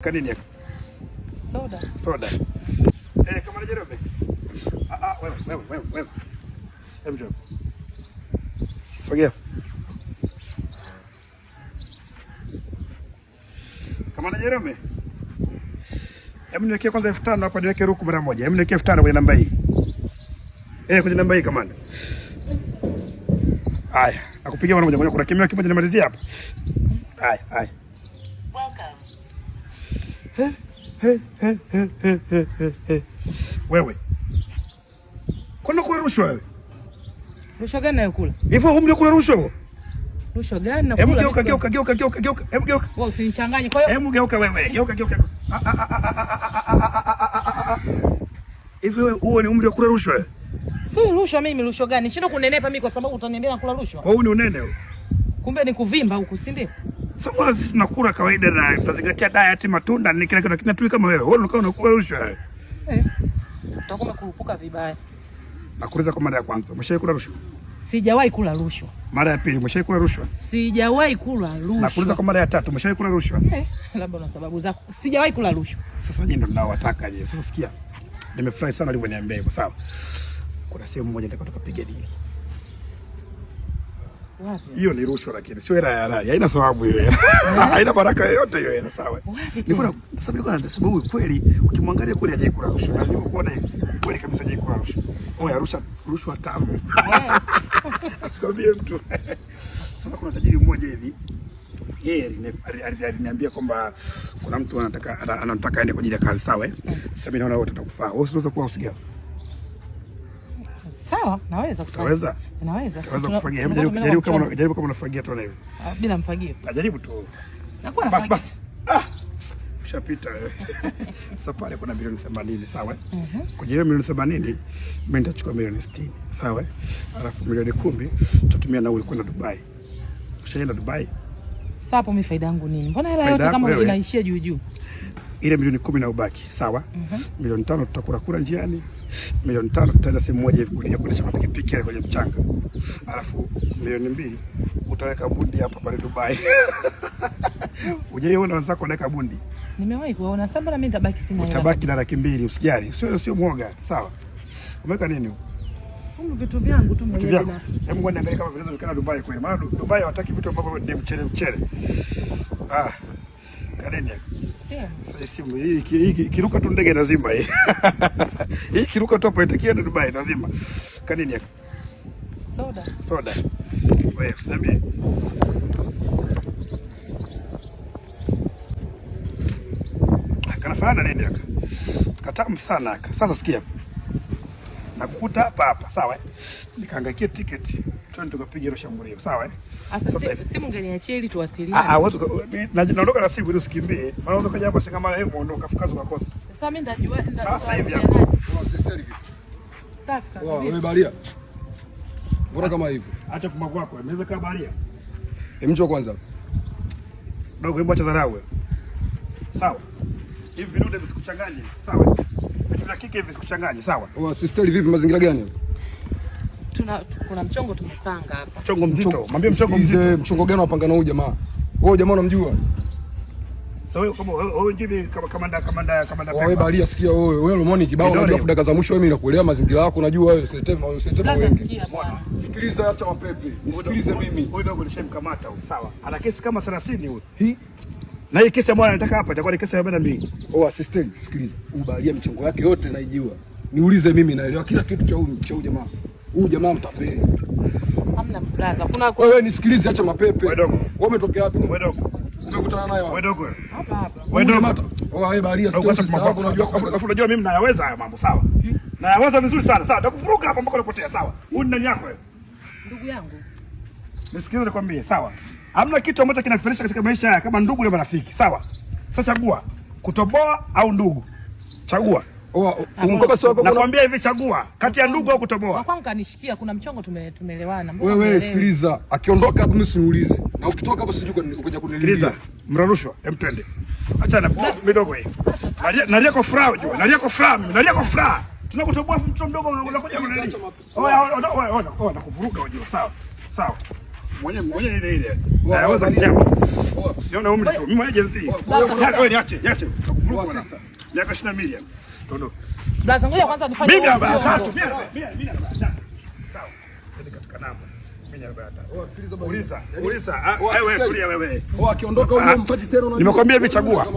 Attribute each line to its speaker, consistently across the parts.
Speaker 1: Kanini yako?
Speaker 2: Soda.
Speaker 1: Soda. Kama Jerome. Wewe. Hebu njoo. Sogea. Kama Jerome. Hebu niwekee kwanza 5000 hapa, niweke ruku mara moja. Hebu niwekee 5000 kwenye namba hii. Kwenye namba hii kamanda. Haya, nakupigia mara moja. Kuna kimeo kimoja nimalizia hapa. Haya. Wewe. Kuna kula rushwa wewe?
Speaker 2: Rushwa gani unakula?
Speaker 1: Hivyo umje kula rushwa wewe?
Speaker 2: Rushwa gani nakula?
Speaker 1: Hebu geuka. Hebu geuka.
Speaker 2: Wewe usinichanganye. Kwa hiyo
Speaker 1: hebu geuka wewe. Geuka. Hivyo wewe ni umri wa kula rushwa wewe?
Speaker 2: Si rushwa mimi, rushwa gani? Shida kunenepa mimi kwa sababu utaniambia nakula rushwa.
Speaker 1: Kwa hiyo ni unene wewe.
Speaker 2: Kumbe ni kuvimba huku, si ndio?
Speaker 1: Sasa sisi tunakula kawaida na tunazingatia diet, matunda ni kila kitu, lakini tu kama wewe unakula rushwa wewe.
Speaker 2: Utakuwa kurupuka vibaya.
Speaker 1: Nakuuliza kwa mara ya kwanza, umeshawahi kula rushwa?
Speaker 2: Sijawahi kula rushwa.
Speaker 1: Mara ya pili, umeshawahi kula rushwa?
Speaker 2: Sijawahi kula rushwa.
Speaker 1: Nakuuliza kwa mara ya tatu, umeshawahi kula rushwa?
Speaker 2: Labda una sababu zako. Sijawahi kula rushwa.
Speaker 1: Sasa nyinyi ndio mnaowataka je? Sasa sikia. Nimefurahi sana ulivyoniambia hivyo, sawa? Kuna sehemu moja nataka tukapiga dili.
Speaker 2: Wapi?
Speaker 1: Hiyo ni rushwa lakini sio hela ya halali. Haina sababu hiyo. Haina baraka yoyote hiyo hela, sawa? Nilikuwa na sababu kweli ukimwangalia kweli hajawahi kula rushwa. Na nilikuona kweli kabisa hajawahi kula rushwa. Rushwa tamu. Asikwambie mtu. Sasa kuna tajiri mmoja hivi. Yeye aliniambia kwamba kuna mtu anataka aende kwa ajili ya kazi, sawa? Sasa mimi naona wote tutakufaa. Wewe unaweza kuwa usikia?
Speaker 2: Sawa, naweza kufanya.
Speaker 1: Naweza?
Speaker 2: Naweza.
Speaker 1: Naweza kufagia. Jaribu kama unafagia tu leo.
Speaker 2: Bila mfagio.
Speaker 1: Jaribu tu.
Speaker 2: Nakuwa nafagia.
Speaker 1: Bas. Ushapita wewe. Sasa pale kuna milioni 80, sawa? Kwa hiyo milioni 80 mimi nitachukua milioni 60, sawa? Alafu milioni 10 tutatumia nauli kwenda Dubai. Ushaenda Dubai?
Speaker 2: Sasa hapo mimi faida yangu nini? Mbona hela yote kama inaishia juu?
Speaker 1: Ile milioni 10 na ubaki, sawa? Milioni 5 tutakula njiani. Milioni 5 tutaenda sehemu moja hivi kuendesha pikipiki kwenye mchanga. Alafu milioni 2 utaweka bundi hapa pale Dubai. Unajua wenzako wanaweka bundi?
Speaker 2: Nimewahi kuona. Sasa mbona mimi nitabaki sina hela?
Speaker 1: Utabaki na 200,000, usijali. Sio mwoga, sawa? Umeweka nini huko?
Speaker 2: Huko vitu vyangu tu mwenyewe binafsi.
Speaker 1: Hebu ngoja niangalie kama vinaweza vikana Dubai kweli. Maana Dubai hawataki vitu ambavyo ni mchele. Kanini? Sasa simu hii kiruka tu ndege lazima hii. Hii kiruka tu hapo itakia na Dubai lazima. Kanini? Soda. Wewe usinambie. Kana nini haka? Katamu sana haka. Sasa sikia. Nakukuta hapa, sawa? Nikaangaikia tiketi. Twende tukapiga hilo shambulio, sawa?
Speaker 2: Sasa simu ngeniachie ili tuwasiliane.
Speaker 1: Naondoka na simu ili usikimbie. Maana ukaja hapa shangamana hebu ondoka fukazo kwa kosa.
Speaker 2: Sasa mimi ndajua
Speaker 1: sasa hivi hapo.
Speaker 3: Kwa sister hivi.
Speaker 2: Safi kabisa.
Speaker 3: Wewe baria. Bora kama hivyo.
Speaker 1: Acha kumwaga kwako. Imeweza kama baria.
Speaker 3: Mcho kwanza.
Speaker 1: Dogo hebu acha dharau wewe. Sawa? Hivi vidude visikuchanganye, sawa? Vitu vya kike visikuchanganye, sawa?
Speaker 3: Sister vipi, mazingira gani?
Speaker 2: Kuna mchongo tumepanga hapa.
Speaker 1: Mchongo mzito. Mwambie mchongo mzito.
Speaker 3: Mchongo gani unapanga na huyu jamaa? Wewe jamaa unamjua?
Speaker 1: Sasa wewe kama wewe ndio kama kamanda.
Speaker 3: Wewe balia, sikia wewe Romani kibao unajua dakika za mwisho mimi nakuelewa mazingira yako unajua wewe sentema wengi. Sikiliza acha mapepe. Nisikilize mimi.
Speaker 1: Wewe ndio ulishamkamata huyu, sawa? Ana kesi kama 30 huyu. Na hii kesi ambayo anataka hapa itakuwa ni kesi ya 42.
Speaker 3: Assistant, sikiliza. Ubalia michongo yake yote naijua. Niulize mimi naelewa kila kitu cha huyu jamaa. Huyu jamaa mtapeli.
Speaker 2: Hamna plaza. Kuna
Speaker 3: wewe nisikilize acha mapepe.
Speaker 1: Wewe dogo.
Speaker 3: Wewe umetokea wapi?
Speaker 1: Wewe dogo.
Speaker 3: Umekutana naye wapi?
Speaker 1: Wewe dogo.
Speaker 2: Hapa.
Speaker 1: Wewe dogo.
Speaker 3: Wewe balia
Speaker 1: unajua mimi nayaweza haya mambo, sawa? Nayaweza vizuri sana, sawa? Nitakufuruka hapa mpaka unapotea, sawa? Huyu ni nani yako wewe?
Speaker 2: Ndugu yangu.
Speaker 1: Nisikilize nikwambie, sawa? Hamna kitu ambacho kinafirisha katika maisha haya kama ndugu na marafiki, sawa? Sasa chagua kutoboa au ndugu. Chagua.
Speaker 3: Umkopa sio wako.
Speaker 1: Nakwambia hivi, chagua kati ya ndugu au kutoboa.
Speaker 2: Kwangu kanishikia, kuna mchongo tumeelewana.
Speaker 3: Wewe sikiliza, akiondoka hapo mimi siulize. Na ukitoka hapo sijui ukija kuniuliza.
Speaker 1: Sikiliza, mrarushwa, twende. Achana midogo hii. Nalia kwa furaha unajua. Nalia kwa furaha. Tunakutoboa mtu mdogo unakuja kunini? Oya, nakuvuruga unajua, sawa? Sawa. Mwenye ile. Siona umri tu. Mimi agency. Wewe niache. Sister. Miaka 22. Tuondoke.
Speaker 2: Blaza ngoja kwanza nifanye.
Speaker 1: Mimi namba 3. Mimi namba 3. Sawa. Ndio katika namba. Mimi namba 3.
Speaker 3: Sikiliza bwana.
Speaker 1: Uliza. Wewe kulia wewe.
Speaker 3: Akiondoka huyo mpati tena unajua.
Speaker 1: Nimekwambia hivi chagua.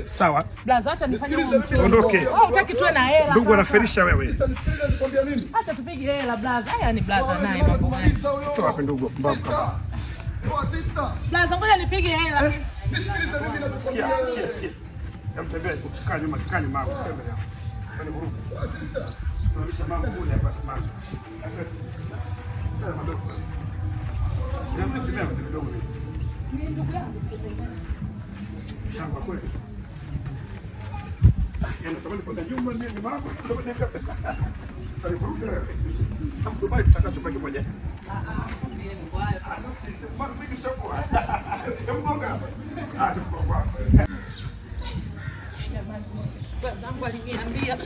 Speaker 1: Sawa.
Speaker 2: Blaza acha nifanye
Speaker 1: Ondoke.
Speaker 2: Wewe hutaki tuwe na hela.
Speaker 1: Ndugu anaferisha wewe.
Speaker 3: Nisikilize nikwambia nini?
Speaker 2: Acha tupige hela blaza. Haya ni blaza naye mambo gani?
Speaker 1: Sio wapi ndugu. Mbavu kama.
Speaker 3: Sister.
Speaker 2: Blaza ngoja nipige hela.
Speaker 3: Nisikilize mimi nakwambia.
Speaker 1: Sikia. Mtembee ukikani maskani mama usitembee hapo. Kwani vurugu.
Speaker 3: Sister.
Speaker 1: Tunalisha mama kule hapa simama. Sasa madogo. Ndio kidogo.
Speaker 2: Ni ndugu yangu.
Speaker 1: Shamba kweli. Natamani kwenda nyumba mimi mama. Karibu wewe. Kama Dubai tutaka chumba kimoja.
Speaker 2: Zangu aliniambia.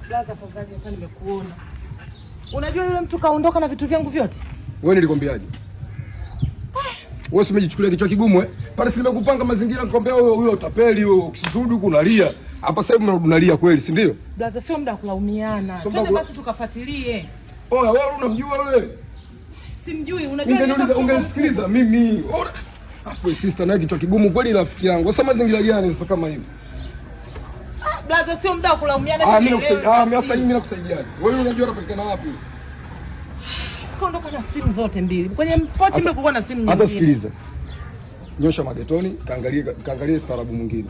Speaker 2: Blaza tafadhali sasa nimekuona. Unajua yule mtu kaondoka na vitu vyangu vyote?
Speaker 3: Wewe nilikwambiaje? Wewe usimejichukulia kichwa kigumu Pale si nimekupanga mazingira nikwambia huyo utapeli huyo ukisirudi huko unalia. Hapa sasa hivi unalia kweli, si ndio?
Speaker 2: Blaza sio muda wa kulaumiana. Twende basi tukafuatilie.
Speaker 3: Oya wewe unamjua wewe?
Speaker 2: Simjui, unajua
Speaker 3: ungenisikiliza mimi. Afu sister na kichwa kigumu kweli rafiki yangu. Sasa mazingira gani sasa kama hivi?
Speaker 2: Blaza sio muda wa kulaumiana.
Speaker 3: Mimi nakusaidia. Wewe unajua unapatikana wapi?
Speaker 2: Kaondoka na simu zote mbili. Kwenye pochi mlikuwa na simu nyingine.
Speaker 3: Hata sikiliza. Nyosha magetoni, kaangalie starabu mwingine.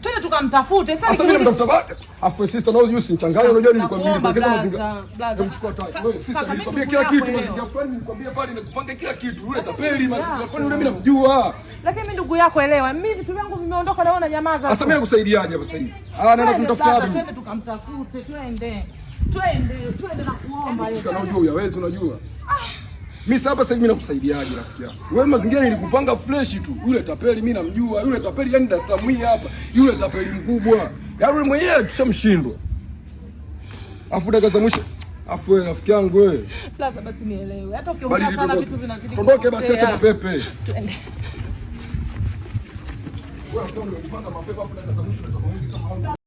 Speaker 2: Twende tukamtafute.
Speaker 3: Sasa mimi namtafuta baada. Afu sister na wewe usichanganye, unajua nilikwambia nipeleke mazingira. Mchukua tai. Wewe sister nilikwambia kila kitu mazingira fulani nilikwambia pale nikupanga kila kitu. Yule tapeli mazingira fulani yule mimi namjua.
Speaker 2: Lakini mimi ndugu yako elewa. Mimi vitu vyangu vimeondoka na wewe unanyamaza.
Speaker 3: Sasa mimi nakusaidiaje hapa sasa hivi? Naenda kumtafuta wapi?
Speaker 2: Twende tukamtafute, twende na kuomba
Speaker 3: yeye. Unajua uyawezi unajua. Mimi sasa hivi mimi nakusaidiaje rafiki yangu? Wewe mazingira nilikupanga fresh tu. Yule tapeli mimi namjua. Yule tapeli yani Dar es Salaam hii hapa. Yule tapeli mkubwa. Yaani yule mwenyewe tushamshindwa. Afu dakika za mwisho. Afu wewe rafiki yangu wewe.
Speaker 2: Plaza basi nielewe. Hata ukiongea sana vitu vinazidi.
Speaker 3: Ondoke basi acha mapepe. Twende. Wewe unapanga mapepe afu dakika za mwisho kama